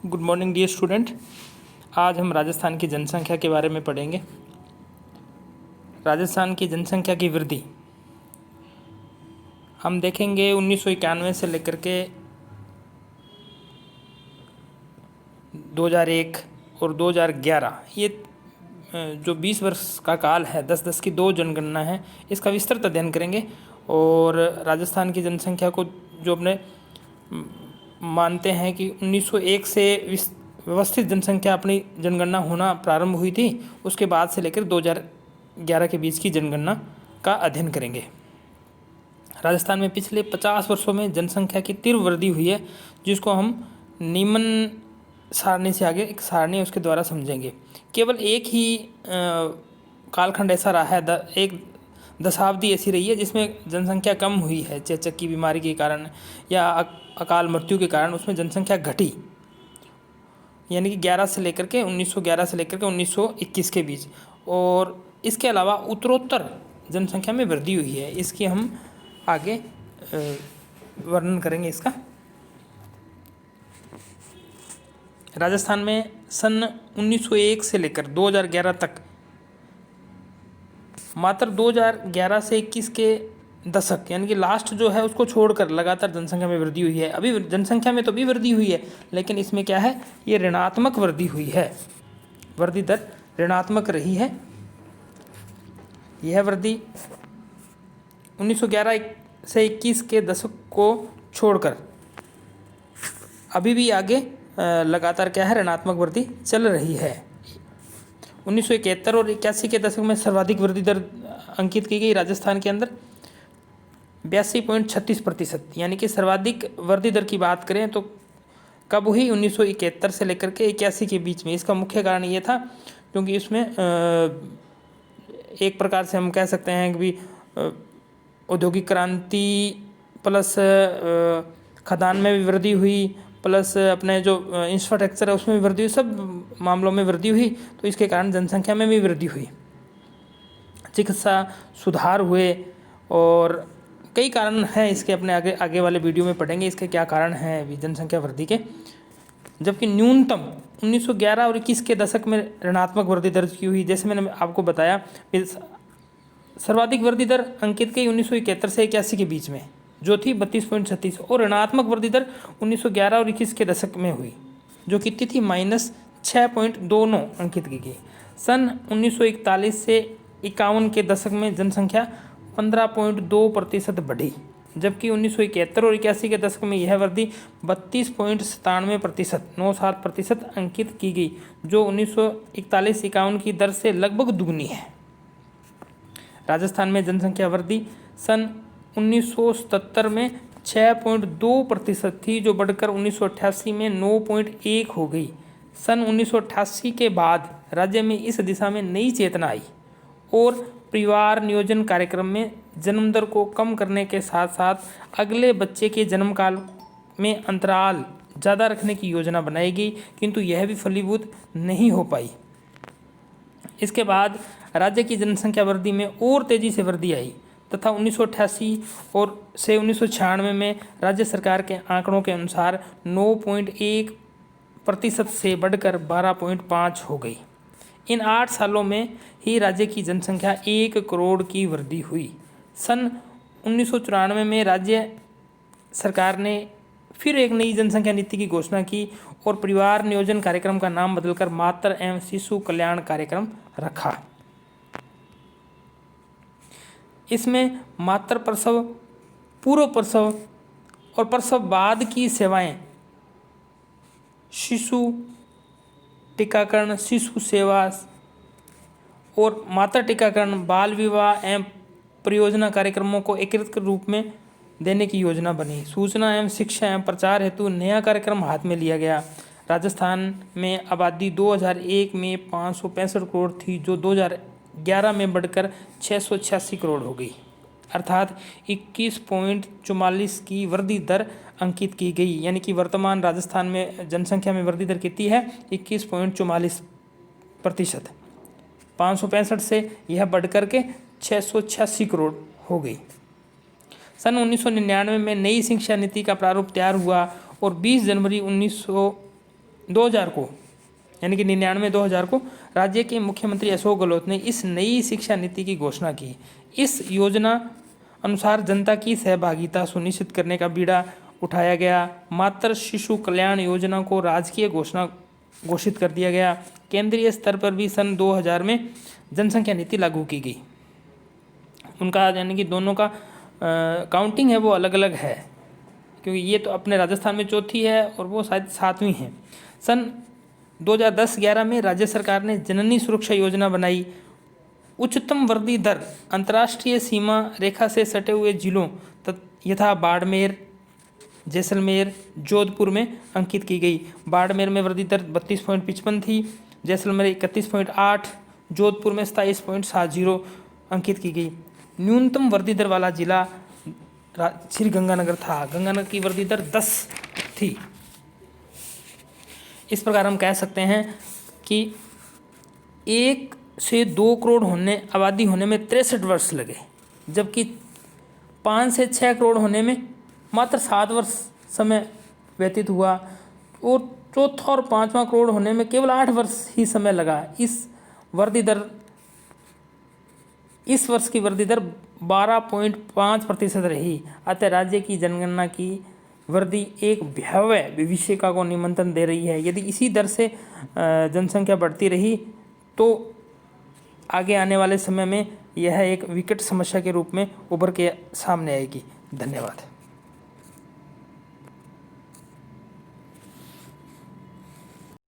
Good morning dear student. आज हम राजस्थान की जनसंख्या के बारे में पढ़ेंगे। राजस्थान की जनसंख्या की वृद्धि हम देखेंगे 1991 से लेकर के 2001 और 2011, ये जो 20 वर्ष का काल है, 10-10 की 2 जनगणना है, इसका विस्तृत अध्ययन करेंगे। और राजस्थान की जनसंख्या को जो अपने मानते हैं कि 1901 से व्यवस्थित जनसंख्या अपनी जनगणना होना प्रारंभ हुई थी, उसके बाद से लेकर 2011 के बीच की जनगणना का अध्ययन करेंगे। राजस्थान में पिछले 50 वर्षों में जनसंख्या की तीव्र वृद्धि हुई है, जिसको हम निम्न सारणी से आगे एक सारणी है उसके द्वारा समझेंगे। केवल एक ही कालखंड ऐसा रहा है, एक दशाब्दी ऐसी रही है जिसमें जनसंख्या कम हुई है, चेचक की बीमारी के कारण या अकाल मृत्यु के कारण उसमें जनसंख्या घटी, यानी कि 1911 से लेकर के 1921 के बीच। और इसके अलावा उत्तरोत्तर जनसंख्या में वृद्धि हुई है, इसकी हम आगे वर्णन करेंगे इसका। राजस्थान में सन 1901 से लेकर 2011 तक मात्र 2011 से 21 के दशक यानी कि लास्ट जो है उसको छोड़कर लगातार जनसंख्या में वृद्धि हुई है। अभी जनसंख्या में तो भी वृद्धि हुई है, लेकिन इसमें क्या है, ये ऋणात्मक वृद्धि हुई है, वृद्धि दर ऋणात्मक रही है। यह वृद्धि 1911 से 21 के दशक को छोड़कर अभी भी आगे लगातार क्या है, ऋणात्मक वृद्धि चल रही है। 1971 और 81 के दशक में सर्वाधिक वृद्धि दर अंकित की गई राजस्थान के अंदर 82.36%, यानी कि सर्वाधिक वृद्धि दर की बात करें तो कब हुई, 1971 से लेकर के 81 के बीच में। इसका मुख्य कारण ये था क्योंकि इसमें एक प्रकार से हम कह सकते हैं कि औद्योगिक क्रांति प्लस खदान में भी वृद्धि हुई, प्लस अपने जो इंफ्रास्ट्रक्चर है उसमें भी वृद्धि हुई, सब मामलों में वृद्धि हुई, तो इसके कारण जनसंख्या में भी वृद्धि हुई। चिकित्सा सुधार हुए और कई कारण हैं इसके, अपने आगे वाले वीडियो में पढ़ेंगे इसके क्या कारण हैं जनसंख्या वृद्धि के। जबकि न्यूनतम 1911 और 21 के दशक में ऋणात्मक वृद्धि दर्ज की हुई। जैसे मैंने आपको बताया, सर्वाधिक वृद्धि दर अंकित की 1971 से 81 के बीच में जो थी 32.36, और ऋणात्मक वृद्धि दर 1911 और 21 के दशक में हुई जो कितनी थी, -6.29 अंकित की गई। सन 1941 से 51 के दशक में जनसंख्या 15.2% बढ़ी, जबकि 1971 और 81 के दशक में यह वृद्धि 32.97% अंकित की गई, जो 1941-51 की दर से लगभग दुगनी है। राजस्थान में जनसंख्या वृद्धि सन 1977 में 6.2% थी, जो बढ़कर 1988 में 9.1 हो गई। सन 1988 के बाद राज्य में इस दिशा में नई चेतना आई और परिवार नियोजन कार्यक्रम में जन्म दर को कम करने के साथ साथ अगले बच्चे के जन्म काल में अंतराल ज़्यादा रखने की योजना बनाई गई, किंतु यह भी फलीभूत नहीं हो पाई। इसके बाद राज्य की जनसंख्या वृद्धि में और तेज़ी से वृद्धि आई तथा 1988 और से 1996 में राज्य सरकार के आंकड़ों के अनुसार 9.1% से बढ़कर 12.5 हो गई। इन 8 सालों में ही राज्य की जनसंख्या 1 करोड़ की वृद्धि हुई। सन 1994 में राज्य सरकार ने फिर एक नई जनसंख्या नीति की घोषणा की और परिवार नियोजन कार्यक्रम का नाम बदलकर मातृ एवं शिशु कल्याण कार्यक्रम रखा। इसमें मातृ प्रसव, पूर्व प्रसव और प्रसव बाद की सेवाएं, शिशु टीकाकरण, शिशु सेवा और मातृ टीकाकरण, बाल विवाह एवं परियोजना कार्यक्रमों को एकीकृत रूप में देने की योजना बनी। सूचना एवं शिक्षा एवं प्रचार हेतु नया कार्यक्रम हाथ में लिया गया। राजस्थान में आबादी 2001 में 565 करोड़ थी, जो 2011 में बढ़कर 686 करोड़ हो गई, अर्थात 21.44 की वृद्धि दर अंकित की गई। यानी कि वर्तमान राजस्थान में जनसंख्या में वृद्धि दर कितनी है, 21.44%। 565 से यह बढ़कर के 686 करोड़ हो गई। सन 1999 में नई शिक्षा नीति का प्रारूप तैयार हुआ और 20 जनवरी 2000 को, यानी कि 99-2000 को राज्य के मुख्यमंत्री अशोक गहलोत ने इस नई शिक्षा नीति की घोषणा की। इस योजना अनुसार जनता की सहभागिता सुनिश्चित करने का बीड़ा उठाया गया। मातृ शिशु कल्याण योजना को राजकीय घोषित कर दिया गया। केंद्रीय स्तर पर भी सन 2000 में जनसंख्या नीति लागू की गई। उनका यानी कि दोनों का काउंटिंग है वो अलग अलग है, क्योंकि ये तो अपने राजस्थान में चौथी है और वो शायद 7वीं है। सन 2010-11 में राज्य सरकार ने जननी सुरक्षा योजना बनाई। उच्चतम वृद्धि दर अंतर्राष्ट्रीय सीमा रेखा से सटे हुए जिलों यथा बाड़मेर, जैसलमेर, जोधपुर में अंकित की गई। बाड़मेर में वृद्धि दर 32.55 थी, जैसलमेर 31.8, जोधपुर में 27.70 अंकित की गई। न्यूनतम वृद्धि दर वाला जिला श्री गंगानगर था। गंगानगर की वृद्धि दर 10 थी। इस प्रकार हम कह सकते हैं कि 1 से 2 करोड़ आबादी होने में 63 वर्ष लगे, जबकि 5 से 6 करोड़ होने में मात्र 7 वर्ष समय व्यतीत हुआ और चौथा और 5वां करोड़ होने में केवल 8 वर्ष ही समय लगा। इस वर्ष की वृद्धि दर 12.5% रही। अतः राज्य की जनगणना की वृद्धि एक भयावह विभीषिका को निमंत्रण दे रही है। यदि इसी दर से जनसंख्या बढ़ती रही तो आगे आने वाले समय में यह एक विकट समस्या के रूप में उभर के सामने आएगी। धन्यवाद।